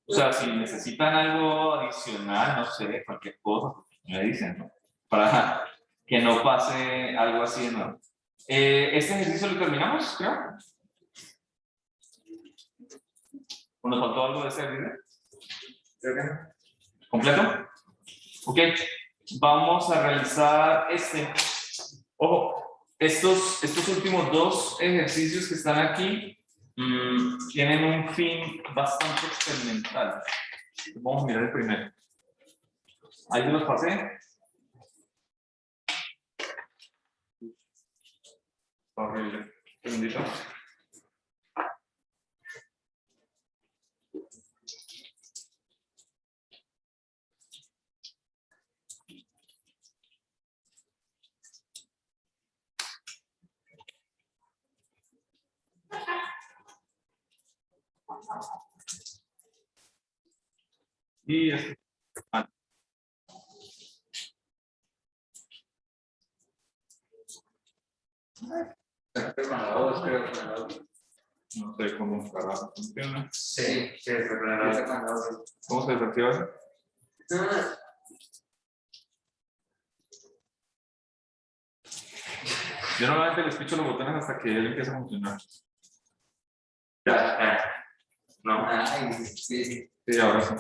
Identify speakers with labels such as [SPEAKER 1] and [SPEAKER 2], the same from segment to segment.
[SPEAKER 1] O sea, si necesitan algo adicional, no sé, cualquier cosa, me dicen, ¿no? Para que no pase algo así de nuevo. ¿Este ejercicio lo terminamos, creo? ¿O nos faltó algo de este ejercicio? Creo que no. ¿Completo? Ok. Vamos a realizar este. Ojo, estos últimos dos ejercicios que están aquí tienen un fin bastante experimental. Vamos a mirar el primero. Ahí se los pasé. Horrible. Un segundito. Y este. No sé cómo carajo funciona.
[SPEAKER 2] Sí,
[SPEAKER 1] ¿Cómo se desactiva eso? Yo normalmente les picho los botones hasta que él empiece a funcionar.
[SPEAKER 2] Ya,
[SPEAKER 1] No.
[SPEAKER 2] Ay, sí.
[SPEAKER 1] Sí, ahora sí.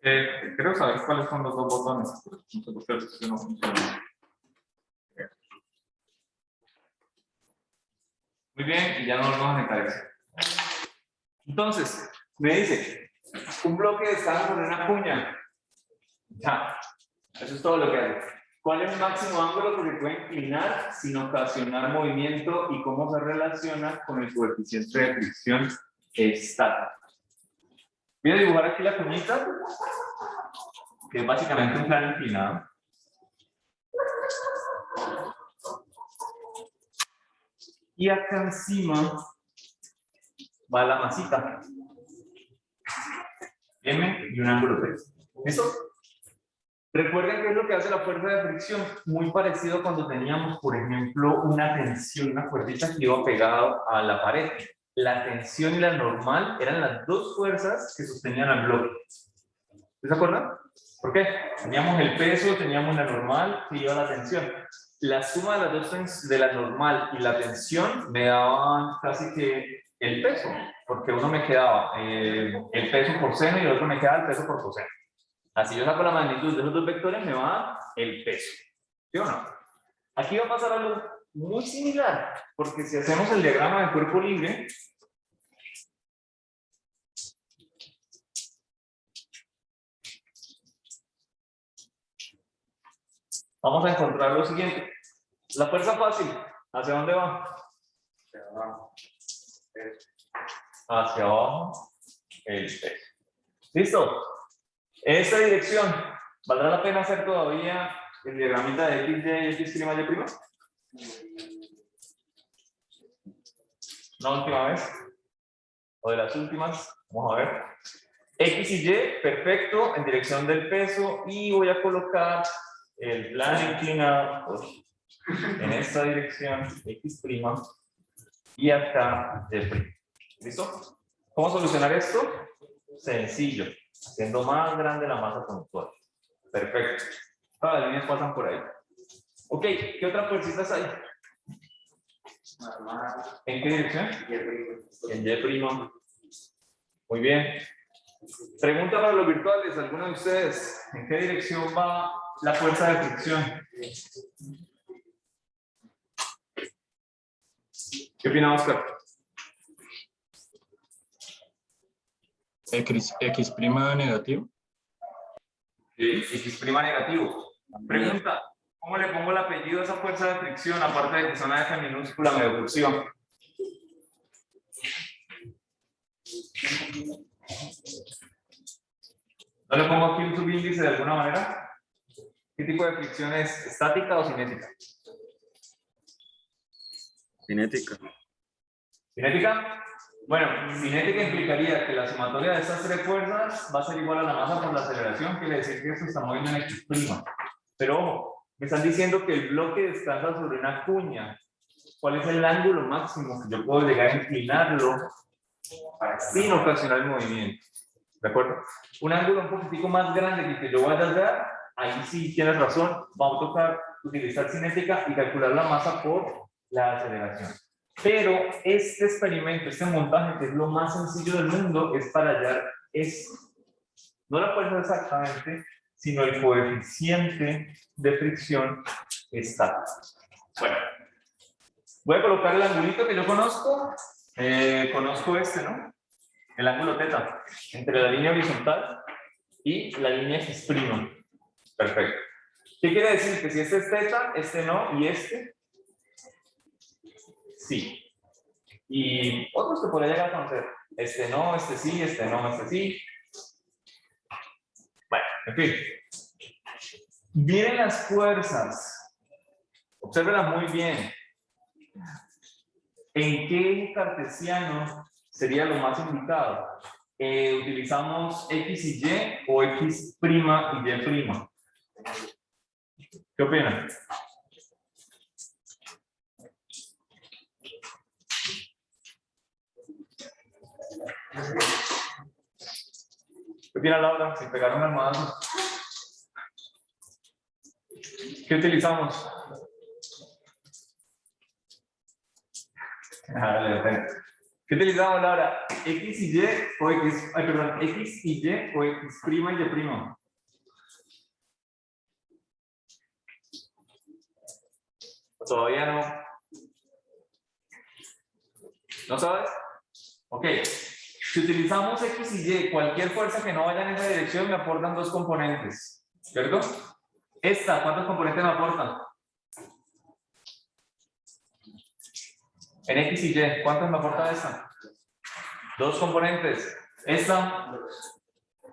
[SPEAKER 1] Quiero saber cuáles son los dos botones. No sé por qué el no funciona. Muy bien, y ya no nos vamos a necesitar eso. Entonces, me dice, un bloque de estándar en una cuña. Ya, eso es todo lo que hace. ¿Cuál es el máximo ángulo que se puede inclinar sin ocasionar movimiento y cómo se relaciona con el coeficiente de fricción estática? Voy a dibujar aquí la cuñita, que es básicamente un plano inclinado. Y acá encima va la masita. M y un ángulo 3. ¿Listo? Recuerden qué es lo que hace la fuerza de fricción. Muy parecido a cuando teníamos, por ejemplo, una tensión, una cuerdita que iba pegada a la pared. La tensión y la normal eran las dos fuerzas que sostenían al bloque. ¿Se acuerdan? ¿Por qué? Teníamos el peso, teníamos la normal y iba la tensión. La suma de las dos, de la normal y la tensión, me daban casi que el peso, porque uno me quedaba el peso por seno y el otro me quedaba el peso por coseno. Así yo saco la magnitud de los dos vectores, me va el peso. ¿Sí o no? Aquí va a pasar algo muy similar, porque si hacemos el diagrama de cuerpo libre, vamos a encontrar lo siguiente. La fuerza fácil, ¿hacia dónde va?
[SPEAKER 2] Hacia abajo.
[SPEAKER 1] Hacia abajo, el peso. ¿Listo? Esta dirección, ¿valdrá la pena hacer todavía el diagramita de X, Y, X', Y'? ¿Una última vez? ¿O de las últimas? Vamos a ver. X y Y, perfecto, en dirección del peso, y voy a colocar el plano inclinado en esta dirección, X', y acá Y'. ¿Listo? ¿Cómo solucionar esto? Sencillo, haciendo más grande la masa conductora. Perfecto. Todas las líneas pasan por ahí. Ok, ¿qué otras fuercitas hay? ¿En qué dirección? En Y'. Muy bien. Pregunta para los virtuales, ¿alguno de ustedes? ¿En qué dirección va la fuerza de fricción? ¿Qué opina Oscar?
[SPEAKER 3] X' negativo.
[SPEAKER 1] Sí, X' negativo. Pregunta, ¿cómo le pongo el apellido a esa fuerza de fricción, aparte de que es una F minúscula medio cursiva? ¿No le pongo aquí un subíndice de alguna manera? ¿Qué tipo de fricción es? ¿Estática o cinética?
[SPEAKER 3] Cinética.
[SPEAKER 1] ¿Cinética? Bueno, cinética implicaría que la sumatoria de estas tres fuerzas va a ser igual a la masa por la aceleración, quiere decir que esto está moviendo en X'. Pero ojo, Me están diciendo que el bloque descansa sobre una cuña. ¿Cuál es el ángulo máximo que yo puedo llegar a inclinarlo sin ocasionar el movimiento? ¿De acuerdo? Un ángulo un poquitico más grande que el que yo vaya a dar, ahí sí tienes razón, vamos a tocar utilizar cinética y calcular la masa por la aceleración. Pero este experimento, este montaje, que es lo más sencillo del mundo, es para hallar esto. No la fuerza exactamente, sino el coeficiente de fricción estática. Bueno, voy a colocar el angulito que yo conozco. Conozco este, ¿no? El ángulo θ, entre la línea horizontal y la línea X'. Perfecto. ¿Qué quiere decir? Que si este es θ, este no, y este sí. Y otros que podría llegar a conocer. Este no, este sí, este no, este sí. Bueno, en fin. Miren las fuerzas. Obsérvenlas muy bien. ¿En qué eje cartesiano sería lo más indicado? ¿Utilizamos X y Y o X' y Y'? ¿Qué opinan? ¿Qué opina Laura? Si pegaron almohadazo. ¿Qué utilizamos? ¿Qué utilizamos, Laura? ¿X y Y o X? Ay, perdón, ¿X y Y o X' y Y'? Todavía no. ¿No sabes? Ok. Si utilizamos X y Y, cualquier fuerza que no vaya en esa dirección me aportan dos componentes. ¿Cierto? Esta, ¿cuántos componentes me aportan? En X y Y, ¿cuántos me aporta esta? Dos componentes. Esta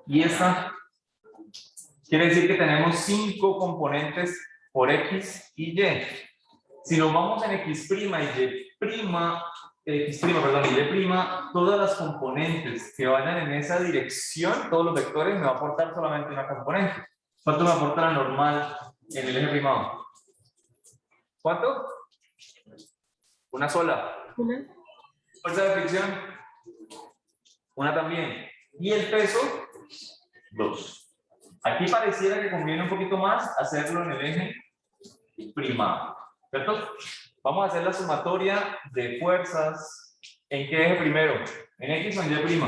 [SPEAKER 1] y esta. Quiere decir que tenemos 5 componentes por X y Y. Si nos vamos en X' y Y', todas las componentes que vayan en esa dirección, todos los vectores, me va a aportar solamente una componente. ¿Cuánto me aporta la normal en el eje primado? ¿Cuánto? Una sola.
[SPEAKER 4] Una.
[SPEAKER 1] Fuerza de fricción. Una también. Y el peso, 2. Aquí pareciera que conviene un poquito más hacerlo en el eje primado. ¿Cierto? Vamos a hacer la sumatoria de fuerzas. ¿En qué eje primero? ¿En X o en Y'?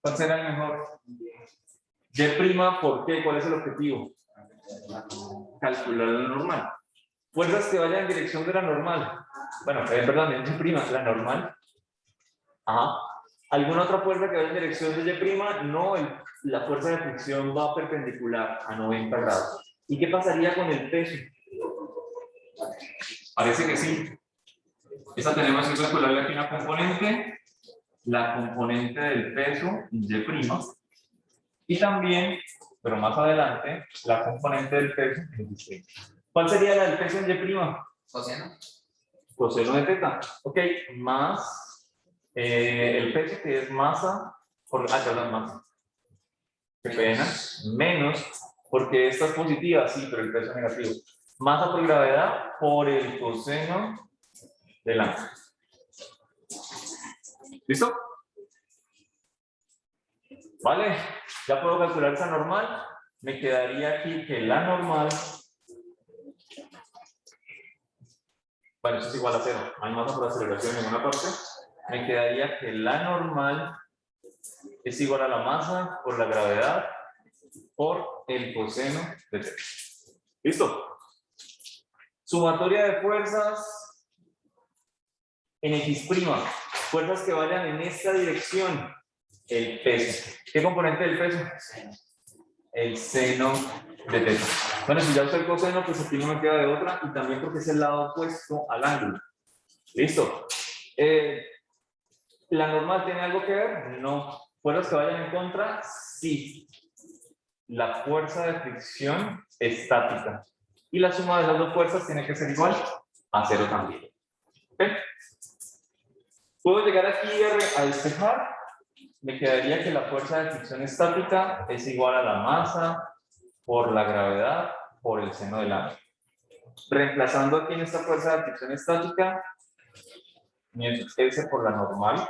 [SPEAKER 1] ¿Cuál será el mejor? Y', ¿por qué? ¿Cuál es el objetivo? Calcular la normal. Fuerzas que vayan en dirección de la normal. Bueno, perdón, en Y', la normal. Ajá. ¿Alguna otra fuerza que vaya en dirección de Y'? No, la fuerza de fricción va perpendicular a 90 grados. ¿Y qué pasaría con el peso? Parece que sí. Esta tenemos que calcularle aquí una componente, la componente del peso, Y', y también, pero más adelante, la componente del peso en Y'. ¿Cuál sería la del peso en Y'?
[SPEAKER 2] Coseno.
[SPEAKER 1] Coseno de θ. Ok, más el peso que es masa por masa. Qué pena. Menos, porque esta es positiva, sí, pero el peso es negativo. Masa por gravedad por el coseno del ángulo. ¿Listo? Vale, ya puedo calcular esa normal. Me quedaría aquí que la normal, bueno, eso es igual a 0. Hay masa por aceleración en una parte. Me quedaría que la normal es igual a la masa por la gravedad por el coseno de θ. ¿Listo? Sumatoria de fuerzas en X'. Fuerzas que vayan en esta dirección. El peso. ¿Qué componente del peso? El seno de θ. Bueno, si ya usé el coseno, pues aquí no me queda de otra. Y también porque es el lado opuesto al ángulo. ¿Listo? ¿La normal tiene algo que ver? No. ¿Fuerzas que vayan en contra? Sí. La fuerza de fricción estática. Y la suma de las dos fuerzas tiene que ser igual a 0 también. ¿Okay? Puedo llegar aquí a despejar. Me quedaría que la fuerza de fricción estática es igual a la masa por la gravedad por el seno del ángulo. Reemplazando aquí en esta fuerza de fricción estática, S por la normal.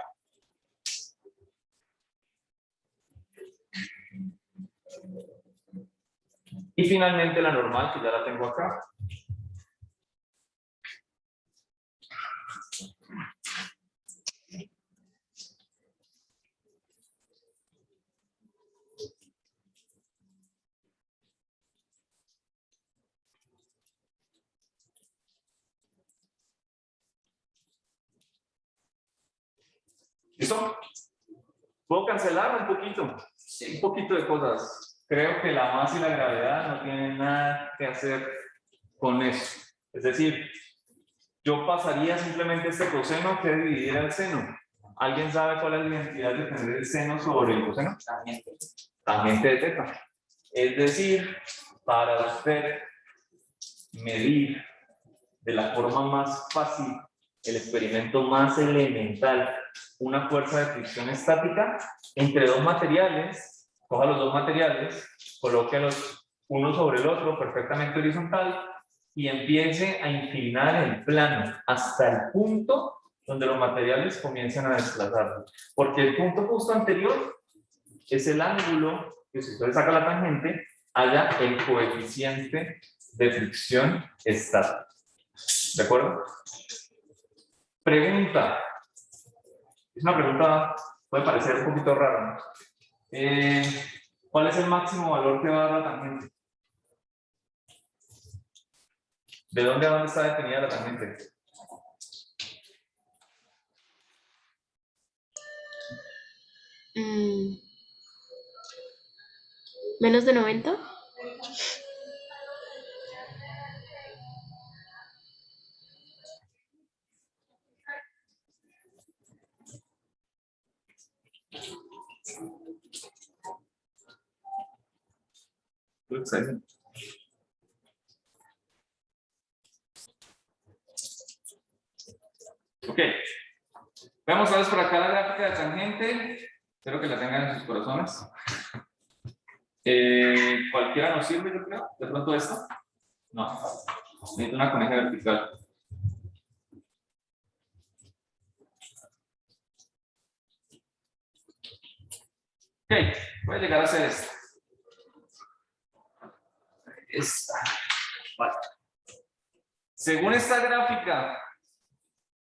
[SPEAKER 1] Y finalmente la normal, que ya la tengo acá. ¿Listo? ¿Puedo cancelar un poquito? Un poquito de cosas. Creo que la masa y la gravedad no tienen nada que hacer con eso. Es decir, yo pasaría simplemente este coseno que dividir el seno. ¿Alguien sabe cuál es la identidad de tener el seno sobre el coseno? Tangente de teta. Es decir, para usted medir de la forma más fácil el experimento más elemental, una fuerza de fricción estática entre dos materiales, coja los dos materiales, colóquelos uno sobre el otro perfectamente horizontal y empiece a inclinar el plano hasta el punto donde los materiales comiencen a desplazarse. Porque el punto justo anterior es el ángulo que, si usted saca la tangente, haya el coeficiente de fricción estática. ¿De acuerdo? Pregunta. Es una pregunta, puede parecer un poquito rara, ¿no? ¿Cuál es el máximo valor que va a dar la tangente? ¿De dónde a dónde está definida la tangente?
[SPEAKER 4] ¿Menos de 90?
[SPEAKER 1] Ok. Vamos a ver por acá la gráfica de tangente. Espero que la tengan en sus corazones. Cualquiera nos sirve, yo creo. De pronto esta. No. Necesito una coneja vertical. Ok. Voy a llegar a hacer esto. Esta. Vale. Según esta gráfica,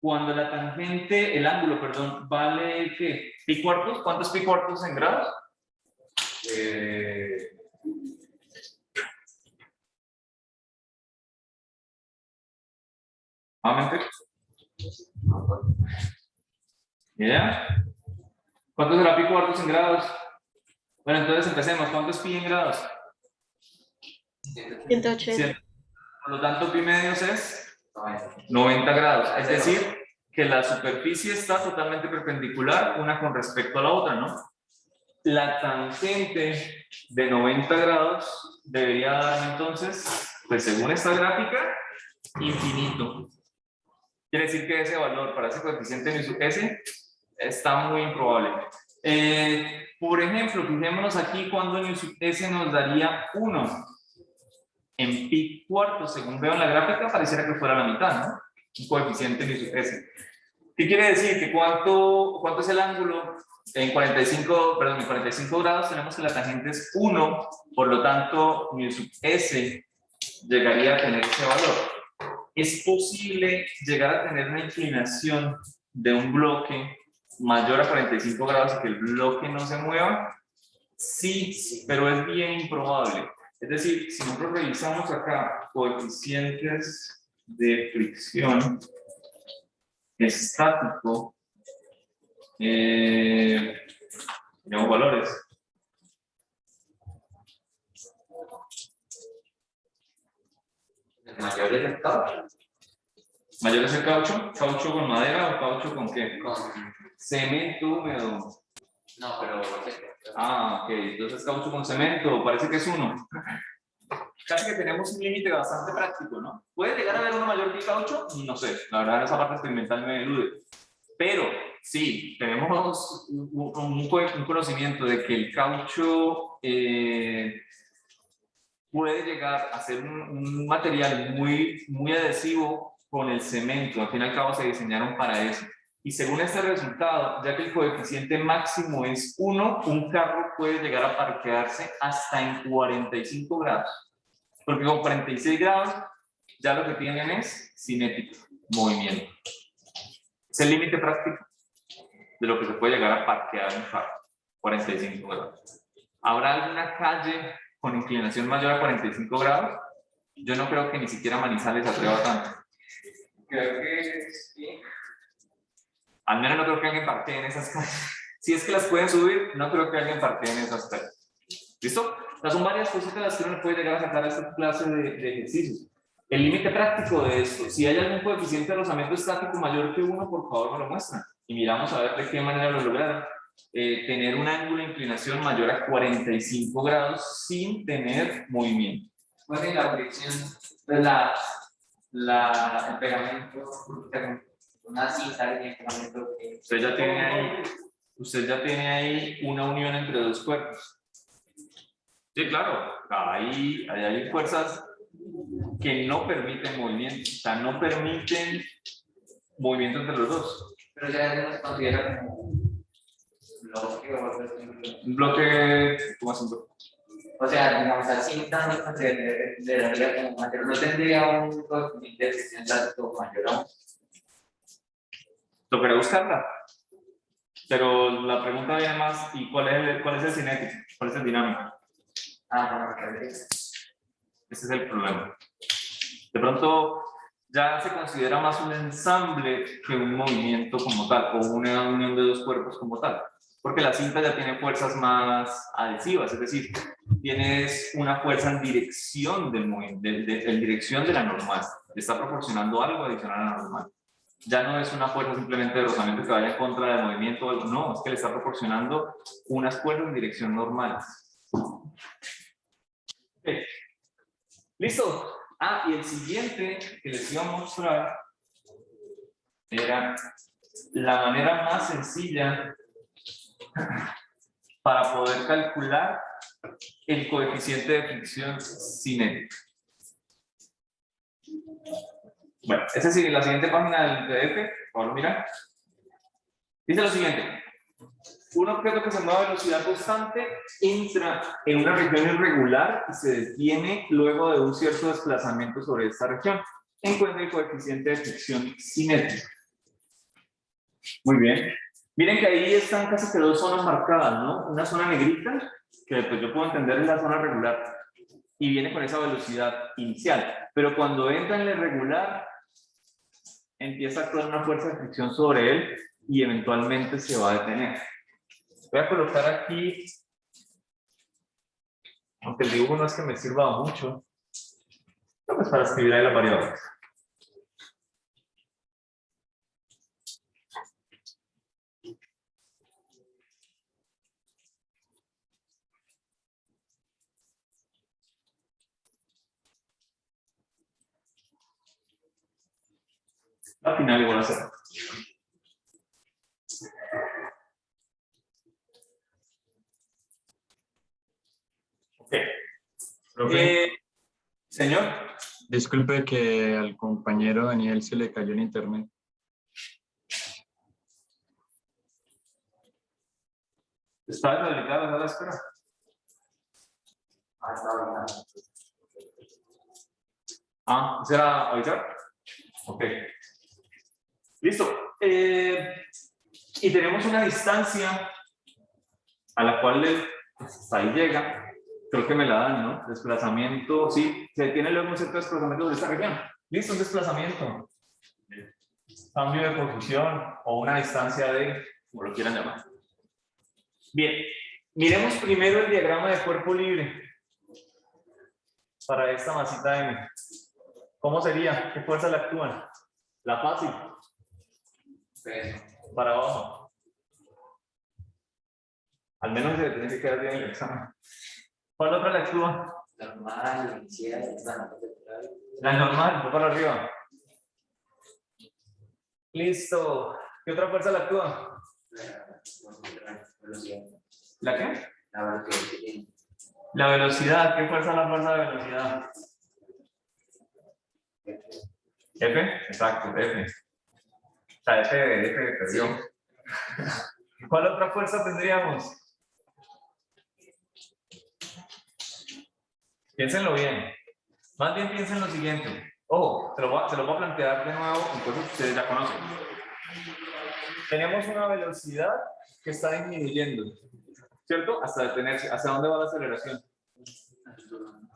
[SPEAKER 1] cuando la tangente, el ángulo, perdón, vale ¿qué? ¿Pi cuartos? ¿Cuántos pi cuartos en grados? ¿Nuevamente? ¿Ya? ¿Cuántos será pi cuartos en grados? Bueno, entonces empecemos. ¿Cuánto es pi en grados?
[SPEAKER 4] 180.
[SPEAKER 1] Por lo tanto, pi medios es 90 grados. Es decir, que la superficie está totalmente perpendicular una con respecto a la otra, ¿no? La tangente de 90 grados debería dar entonces, pues según esta gráfica, infinito. Quiere decir que ese valor para ese coeficiente de S está muy improbable. Por ejemplo, fijémonos aquí cuando S nos daría 1 en pi cuartos, según veo en la gráfica, pareciera que fuera la mitad, ¿no? Un coeficiente de S. ¿Qué quiere decir? Que ¿cuánto es el ángulo? En 45 grados tenemos que la tangente es 1, por lo tanto, mi S llegaría a tener ese valor. ¿Es posible llegar a tener una inclinación de un bloque mayor a 45 grados y que el bloque no se mueva? Sí, pero es bien improbable. Es decir, si nosotros revisamos acá coeficientes de fricción estático, tenemos valores.
[SPEAKER 2] Mayor es el caucho.
[SPEAKER 1] ¿Mayor es el caucho? ¿Caucho con madera o caucho con qué?
[SPEAKER 2] Con...
[SPEAKER 1] Cemento húmedo.
[SPEAKER 2] No, pero...
[SPEAKER 1] Ah, ok. Entonces caucho con cemento, parece que es 1. Casi que tenemos un límite bastante práctico, ¿no? ¿Puede llegar a haber uno mayor que caucho? No sé, la verdad esa parte experimental me elude. Pero sí, tenemos un conocimiento de que el caucho puede llegar a ser un material muy adhesivo con el cemento. Al fin y al cabo se diseñaron para eso. Y según este resultado, ya que el coeficiente máximo es 1, un carro puede llegar a parquearse hasta en 45 grados. Porque con 46 grados ya lo que tienen es cinético, movimiento. Es el límite práctico de lo que se puede llegar a parquear un carro, 45 grados. ¿Habrá alguna calle con inclinación mayor a 45 grados? Yo no creo que ni siquiera Manizales se atreva tanto.
[SPEAKER 2] Creo que sí.
[SPEAKER 1] Al menos no creo que alguien parquee en esas calles. Si es que las pueden subir, no creo que alguien parquee en esas calles. ¿Listo? Estas son varias cositas las que uno puede llegar a sacar a esta clase de ejercicios. El límite práctico de esto, si hay algún coeficiente de rozamiento estático mayor que 1, por favor me lo muestran. Y miramos a ver de qué manera lo lograron. Tener un ángulo de inclinación mayor a 45 grados sin tener movimiento.
[SPEAKER 2] Bueno, y la fricción, pues el pegamento, una cinta de pegamento que...
[SPEAKER 1] Usted ya tiene ahí una unión entre dos cuerpos. Sí, claro, ahí hay fuerzas que no permiten movimiento, o sea, no permiten movimiento entre los dos.
[SPEAKER 2] Pero ya no se considera como bloque o algo así.
[SPEAKER 1] Un bloque, ¿cómo es un bloque?
[SPEAKER 2] O sea, digamos, la cinta no se consideraría como mayor, no tendría un coeficiente de fricción estático mayor a 1.
[SPEAKER 1] Tocará buscarla. Pero la pregunta viene más, ¿y cuál es el cinético? ¿Cuál es el dinámico?
[SPEAKER 2] Ah, bueno,
[SPEAKER 1] Ese es el problema. De pronto ya se considera más un ensamble que un movimiento como tal, o una unión de dos cuerpos como tal. Porque la cinta ya tiene fuerzas más adhesivas, es decir, tienes una fuerza en dirección del movimiento, en dirección de la normal. Le está proporcionando algo adicional a la normal. Ya no es una fuerza simplemente de rozamiento que vaya en contra del movimiento o algo, no, es que le está proporcionando unas fuerzas en dirección normal. Okay. ¿Listo? Ah, y el siguiente que les iba a mostrar era la manera más sencilla para poder calcular el coeficiente de fricción cinética. Bueno, esa es la siguiente página del PDF. Pablo, mira. Dice lo siguiente. Un objeto que se mueve a velocidad constante entra en una región irregular y se detiene luego de un cierto desplazamiento sobre esta región. Encuentra el coeficiente de fricción cinética. Muy bien. Miren que ahí están casi que dos zonas marcadas, ¿no? Una zona negrita, que pues yo puedo entender es la zona regular, y viene con esa velocidad inicial. Pero cuando entra en la irregular, empieza a actuar una fuerza de fricción sobre él y eventualmente se va a detener. Voy a colocar aquí, aunque el dibujo no es que me sirva mucho, pues para escribir ahí las variables. Al final igual a 0. Ok. Señor.
[SPEAKER 3] Disculpe que al compañero Daniel se le cayó el internet.
[SPEAKER 1] ¿Está deshabilitada la sala de espera?
[SPEAKER 2] Ah, está bien.
[SPEAKER 1] Ah, ¿será avisar? Ok. Listo. Y tenemos una distancia a la cual hasta ahí llega. Creo que me la dan, ¿no? Desplazamiento, sí, se tiene luego un cierto desplazamiento de esta región. Listo, un desplazamiento. Cambio de posición o una distancia de, como lo quieran llamar. Bien, miremos primero el diagrama de cuerpo libre para esta masita M. ¿Cómo sería? ¿Qué fuerza le actúan? La fácil. Para abajo. Al menos se tiene que quedar bien el examen. ¿Cuál otra le actúa?
[SPEAKER 2] Normal, inicial,
[SPEAKER 1] La normal, va para arriba. Listo. ¿Qué otra fuerza le actúa? ¿La qué?
[SPEAKER 2] La velocidad.
[SPEAKER 1] La velocidad, ¿qué fuerza es la fuerza de velocidad? F, exacto, F. O sea, F perdió. ¿Cuál otra fuerza tendríamos? Piénsenlo bien. Más bien piensen lo siguiente. Ojo, se lo voy a plantear de nuevo, entonces ustedes ya conocen. Tenemos una velocidad que está disminuyendo, ¿cierto? Hasta detenerse. ¿Hacia dónde va la aceleración?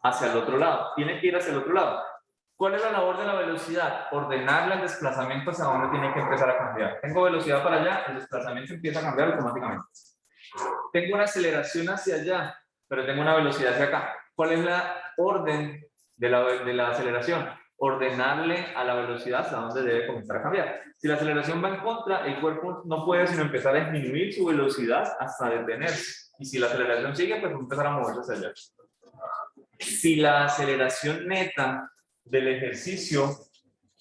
[SPEAKER 1] Hacia el otro lado. Tiene que ir hacia el otro lado. ¿Cuál es la labor de la velocidad? Ordenarle el desplazamiento hacia dónde tiene que empezar a cambiar. Tengo velocidad para allá, el desplazamiento empieza a cambiar automáticamente. Tengo una aceleración hacia allá, pero tengo una velocidad hacia acá. ¿Cuál es la orden de la aceleración? Ordenarle a la velocidad hasta dónde debe comenzar a cambiar. Si la aceleración va en contra, el cuerpo no puede sino empezar a disminuir su velocidad hasta detenerse. Y si la aceleración sigue, pues va a empezar a moverse hacia allá. Si la aceleración neta del ejercicio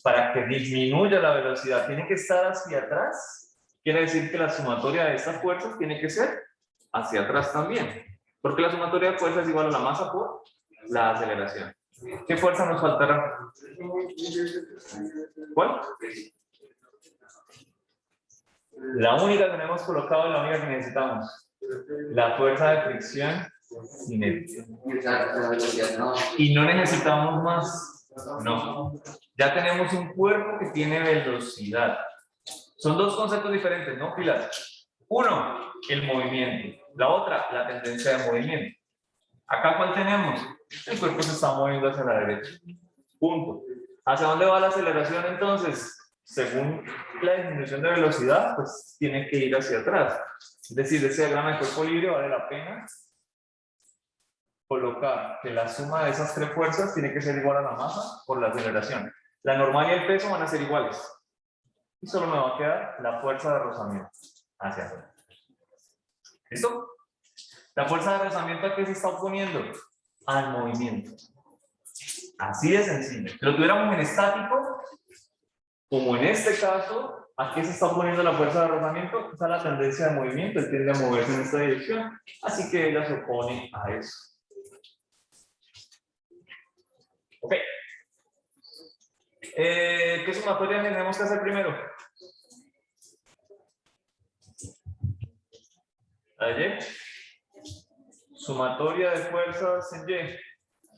[SPEAKER 1] para que disminuya la velocidad tiene que estar hacia atrás, quiere decir que la sumatoria de estas fuerzas tiene que ser hacia atrás también. Porque la sumatoria de fuerzas es igual a la masa por la aceleración. ¿Qué fuerza nos faltará? ¿Cuál? La única que tenemos colocado es la única que necesitamos. La fuerza de fricción cinética. Y no necesitamos más. No. Ya tenemos un cuerpo que tiene velocidad. Son dos conceptos diferentes, ¿no, Pilar? Uno, el movimiento. La otra, la tendencia de movimiento. Acá, ¿cuál tenemos? El cuerpo se está moviendo hacia la derecha. Punto. ¿Hacia dónde va la aceleración entonces? Según la disminución de velocidad, pues tiene que ir hacia atrás. Es decir, ese diagrama de cuerpo libre vale la pena colocar que la suma de esas tres fuerzas tiene que ser igual a la masa por la aceleración. La normal y el peso van a ser iguales. Y solo me va a quedar la fuerza de rozamiento hacia afuera. ¿Listo? La fuerza de rozamiento, ¿a qué se está oponiendo? Al movimiento. Así de sencillo. Si lo tuviéramos en estático, como en este caso, ¿a qué se está oponiendo la fuerza de rozamiento? Está la tendencia de movimiento, él tiende a moverse en esta dirección, así que ella se opone a eso. Ok. ¿Qué sumatoria tenemos que hacer primero? La de Y. Sumatoria de fuerzas en Y.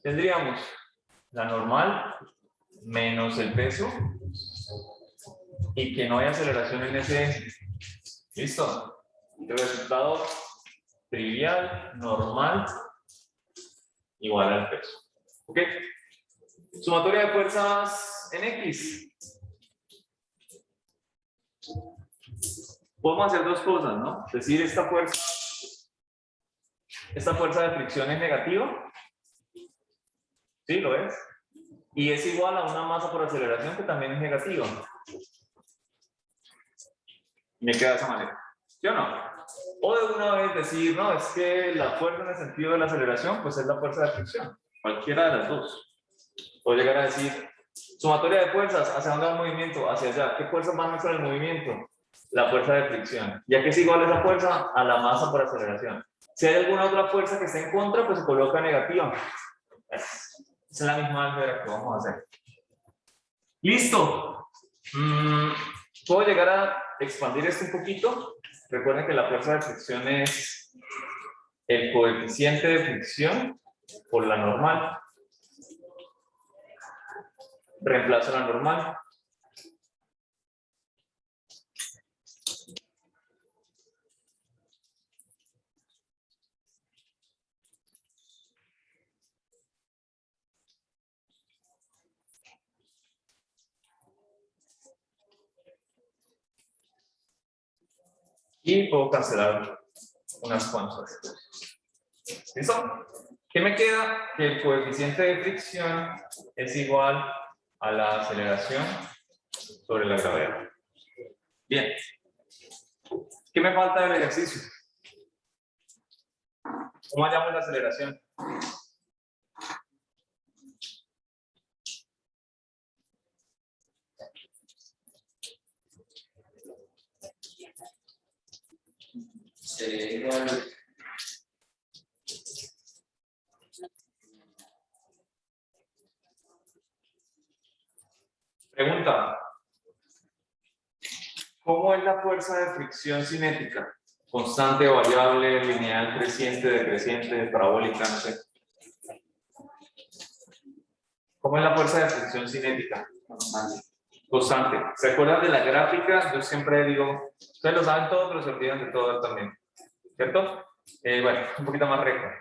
[SPEAKER 1] Tendríamos la normal menos el peso y que no hay aceleración en ese eje. ¿Listo? El resultado trivial, normal, igual al peso. ¿Ok? Sumatoria de fuerzas en X. Podemos hacer dos cosas, ¿no? Es decir, esta fuerza de fricción es negativa. ¿Sí? ¿Lo es? Y es igual a una masa por aceleración que también es negativa. Me queda de esa manera. ¿Sí o no? O de una vez decir, no, es que la fuerza en el sentido de la aceleración, pues es la fuerza de fricción. Cualquiera de las dos. Puedo llegar a decir, sumatoria de fuerzas, ¿hacia dónde va el movimiento? Hacia allá. ¿Qué fuerzas van a hacer el movimiento? La fuerza de fricción. ¿Y a qué es igual esa fuerza? A la masa por aceleración. Si hay alguna otra fuerza que esté en contra, pues se coloca negativa. Es la misma álgebra que vamos a hacer. ¡Listo! Puedo llegar a expandir esto un poquito. Recuerden que la fuerza de fricción es el coeficiente de fricción por la normal. Reemplazo la normal. Y puedo cancelar unas cuantas. ¿Listo? ¿Qué me queda? Que el coeficiente de fricción es igual a la aceleración sobre la gravedad. Bien. ¿Qué me falta del ejercicio? ¿Cómo hallamos la aceleración?
[SPEAKER 2] Sería igual
[SPEAKER 1] Pregunta. ¿Cómo es la fuerza de fricción cinética? Constante, variable, lineal, creciente, decreciente, parabólica, no sé. ¿Cómo es la fuerza de fricción cinética? Constante. ¿Se acuerdan de la gráfica? Yo siempre digo, ustedes lo saben todo, pero se olvidan de todo también. ¿Cierto? Bueno, un poquito más recta.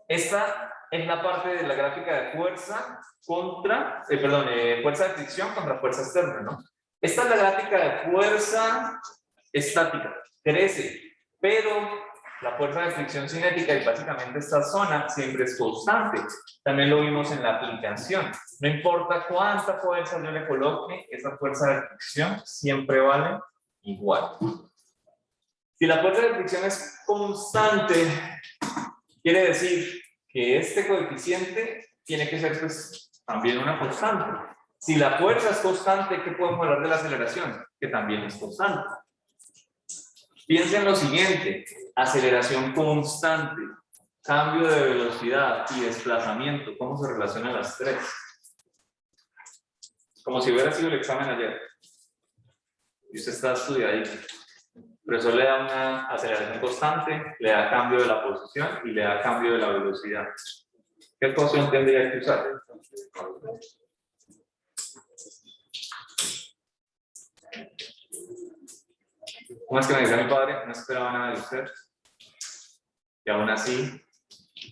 [SPEAKER 1] Esta es la parte de la gráfica de fuerza contra, fuerza de fricción contra fuerza externa, ¿no? Esta es la gráfica de fuerza estática, crece, pero la fuerza de fricción cinética y básicamente esta zona siempre es constante. También lo vimos en la aplicación. No importa cuánta fuerza yo le coloque, esa fuerza de fricción siempre vale igual. Si la fuerza de fricción es constante, quiere decir que este coeficiente tiene que ser pues, también una constante. Si la fuerza es constante, ¿qué podemos hablar de la aceleración? Que también es constante. Piensen en lo siguiente, aceleración constante, cambio de velocidad y desplazamiento, ¿cómo se relacionan las tres? Como si hubiera sido el examen ayer. Y usted está estudiando. El profesor le da una aceleración constante, le da cambio de la posición y le da cambio de la velocidad. ¿Qué ecuación tendría que usar? ¿Cómo es que me decía mi padre? No esperaba nada de usted. Y aún así,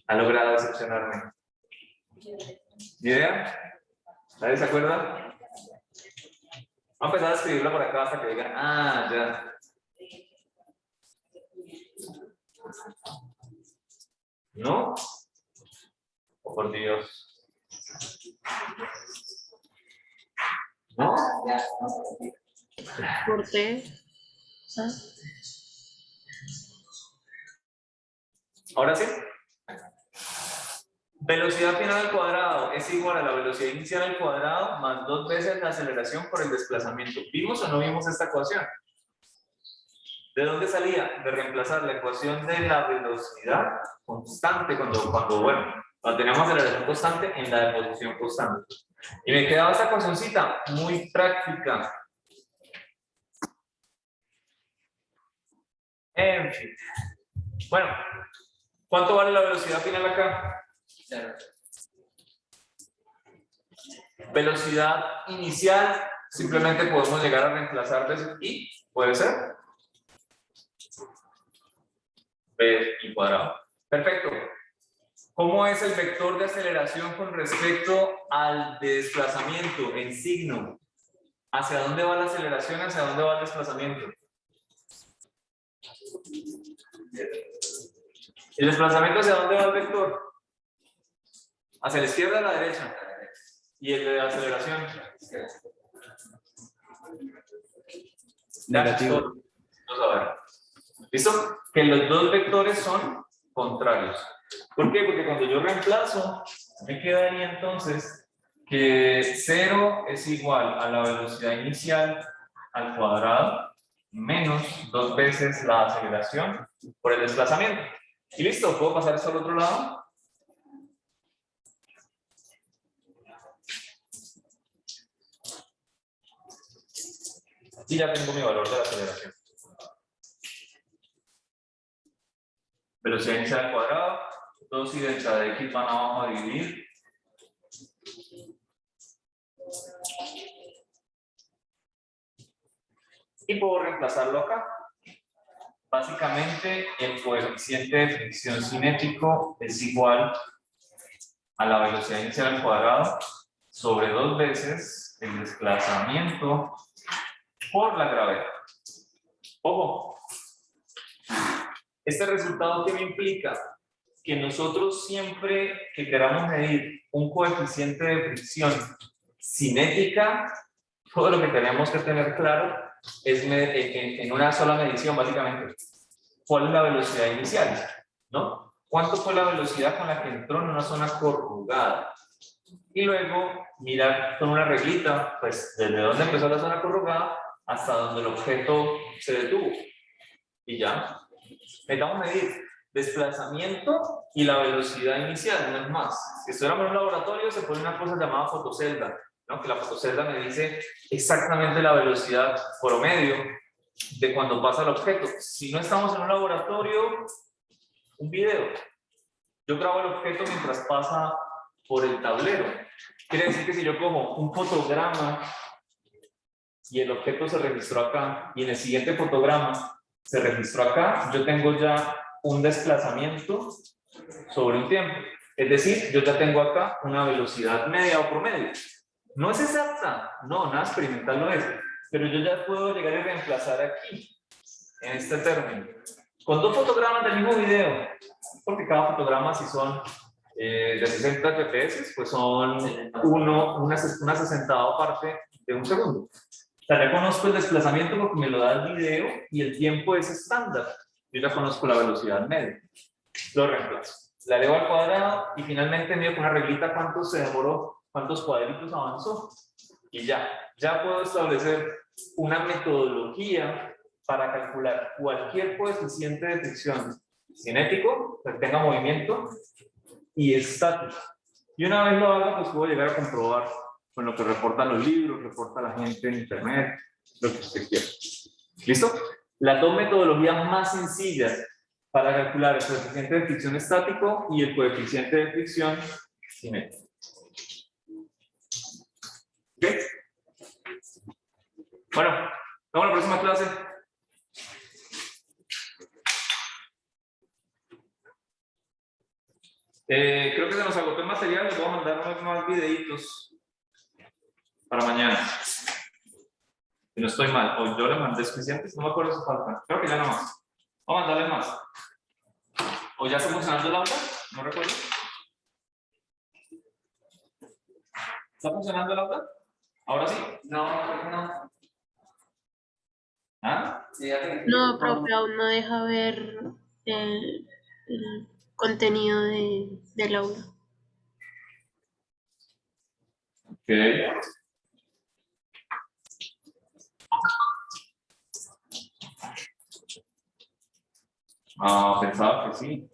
[SPEAKER 1] ha logrado decepcionarme. ¿Ni idea? ¿Nadie se acuerda? Vamos a empezar a escribirlo por acá hasta que digan, ah, ya. ¿No? Oh, por Dios. ¿No?
[SPEAKER 4] ¿Por qué? ¿Ah?
[SPEAKER 1] Ahora sí. Velocidad final al cuadrado es igual a la velocidad inicial al cuadrado más 2 veces la aceleración por el desplazamiento. ¿Vimos o no vimos esta ecuación? ¿De dónde salía? De reemplazar la ecuación de la velocidad constante cuando teníamos aceleración constante en la de posición constante. Y me quedaba esta ecuacióncita muy práctica. En fin. Bueno, ¿cuánto vale la velocidad final acá?
[SPEAKER 2] 0.
[SPEAKER 1] Velocidad inicial, simplemente podemos llegar a reemplazar veces i, puede ser. B y cuadrado. Perfecto. ¿Cómo es el vector de aceleración con respecto al de desplazamiento en signo? ¿Hacia dónde va la aceleración? ¿Hacia dónde va el desplazamiento? ¿El desplazamiento hacia dónde va el vector? ¿Hacia la izquierda o a la derecha? ¿Y el de la aceleración?
[SPEAKER 3] Negativo.
[SPEAKER 1] Vamos a ver. ¿Listo? Que los dos vectores son contrarios. ¿Por qué? Porque cuando yo reemplazo, me quedaría entonces que 0 es igual a la velocidad inicial al cuadrado menos 2 veces la aceleración por el desplazamiento. Y listo, ¿puedo pasar esto al otro lado? Y ya tengo mi valor de la aceleración. Velocidad inicial al cuadrado, 2 y delta de x van abajo a dividir. Y puedo reemplazarlo acá. Básicamente, el coeficiente de fricción cinético es igual a la velocidad inicial al cuadrado sobre 2 veces el desplazamiento por la gravedad. Ojo, este resultado que me implica que nosotros siempre que queramos medir un coeficiente de fricción cinética, todo lo que tenemos que tener claro es en una sola medición, básicamente, cuál es la velocidad inicial, ¿no? ¿Cuánto fue la velocidad con la que entró en una zona corrugada? Y luego mirar con una reglita, pues, desde dónde empezó la zona corrugada hasta donde el objeto se detuvo. Y ya. Necesitamos medir desplazamiento y la velocidad inicial, no es más. Si estuviéramos en un laboratorio, se pone una cosa llamada fotocelda. ¿no? Que la fotocelda me dice exactamente la velocidad promedio de cuando pasa el objeto. Si no estamos en un laboratorio, un video. Yo grabo el objeto mientras pasa por el tablero. Quiere decir que si yo cojo un fotograma y el objeto se registró acá y en el siguiente fotograma se registró acá, yo tengo ya un desplazamiento sobre un tiempo. Es decir, yo ya tengo acá una velocidad media o promedio. No es exacta, no, nada experimental no es, pero yo ya puedo llegar y reemplazar aquí, en este término, con dos fotogramas del mismo video, porque cada fotograma, si son de 60 fps, pues son una 60ª parte de un segundo. O sea, ya conozco el desplazamiento porque me lo da el video y el tiempo es estándar. Yo ya conozco la velocidad media. Lo reemplazo. La elevo al cuadrado y finalmente mido con una reglita cuánto se demoró, cuántos cuadritos avanzó. Y ya puedo establecer una metodología para calcular cualquier coeficiente de fricción cinético que tenga movimiento y estático. Y una vez lo haga, pues puedo llegar a comprobar con lo que reportan los libros, reporta la gente en internet, lo que usted quiera. ¿Listo? Las dos metodologías más sencillas para calcular el coeficiente de fricción estático y el coeficiente de fricción cinético. ¿Ok? Bueno, nos vemos en la próxima clase. Creo que se nos agotó el material, les voy a mandar unos más videitos para mañana. Si no estoy mal, o yo le mandé suficientes, no me acuerdo si faltan. Creo que ya no más. Vamos a mandarle más. ¿O ya está funcionando el aula? No recuerdo. ¿Está funcionando el aula? ¿Ahora sí?
[SPEAKER 2] No.
[SPEAKER 1] ¿Ah?
[SPEAKER 2] Sí, ya que-
[SPEAKER 4] No, profe, aún no deja ver el contenido del aula.
[SPEAKER 1] Ok. Ah, pensaba que sí.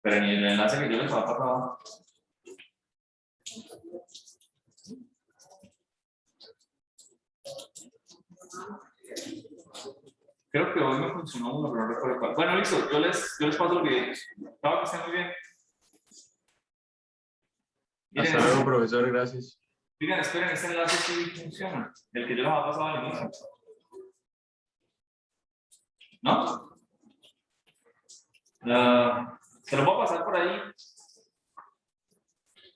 [SPEAKER 1] Pero ni el enlace que yo les había pasado. Creo que hoy me funcionó uno, pero no recuerdo cuál. Bueno, listo, yo les paso los videos. Claro que estén muy bien.
[SPEAKER 3] Hasta luego, profesor, gracias.
[SPEAKER 1] Miren, esperen, ese enlace sí funciona. El que yo les había pasado al inicio. ¿No? Se lo voy a pasar por ahí.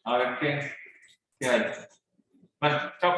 [SPEAKER 1] A ver qué hay. Bueno, chao.